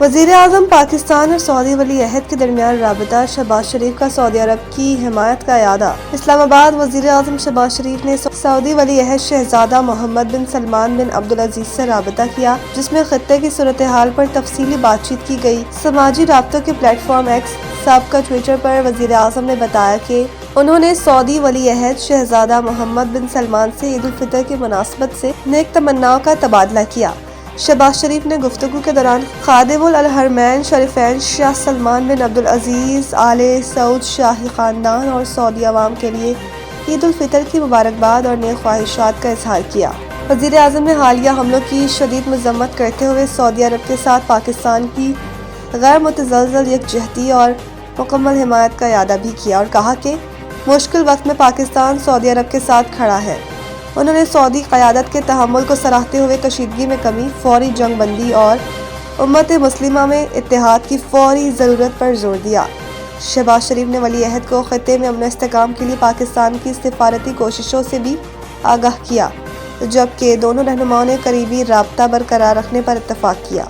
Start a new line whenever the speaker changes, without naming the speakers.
وزیر اعظم پاکستان اور سعودی ولی عہد کے درمیان رابطہ، شہباز شریف کا سعودی عرب کی حمایت کا اعادہ۔ اسلام آباد۔ وزیر اعظم شہباز شریف نے سعودی ولی عہد شہزادہ محمد بن سلمان بن عبدالعزیز سے رابطہ کیا، جس میں خطے کی صورتحال پر تفصیلی بات چیت کی گئی۔ سماجی رابطوں کے پلیٹ فارم ایکس سابقہ ٹویٹر پر وزیر اعظم نے بتایا کہ انہوں نے سعودی ولی عہد شہزادہ محمد بن سلمان سے عید الفطر کی مناسبت سے نیک تمناؤں کا تبادلہ کیا۔ شہباز شریف نے گفتگو کے دوران خادم الحرمین شریفین شاہ سلمان بن عبدالعزیز آل سعود شاہی خاندان اور سعودی عوام کے لیے عید الفطر کی مبارکباد اور نیک خواہشات کا اظہار کیا۔ وزیر اعظم نے حالیہ حملوں کی شدید مذمت کرتے ہوئے سعودی عرب کے ساتھ پاکستان کی غیر متزلزل یکجہتی اور مکمل حمایت کا اعادہ بھی کیا اور کہا کہ مشکل وقت میں پاکستان سعودی عرب کے ساتھ کھڑا ہے۔ انہوں نے سعودی قیادت کے تحمل کو سراہتے ہوئے کشیدگی میں کمی، فوری جنگ بندی اور امت مسلمہ میں اتحاد کی فوری ضرورت پر زور دیا۔ شہباز شریف نے ولی عہد کو خطے میں امن و استحکام کے لیے پاکستان کی سفارتی کوششوں سے بھی آگاہ کیا، جبکہ دونوں رہنماؤں نے قریبی رابطہ برقرار رکھنے پر اتفاق کیا۔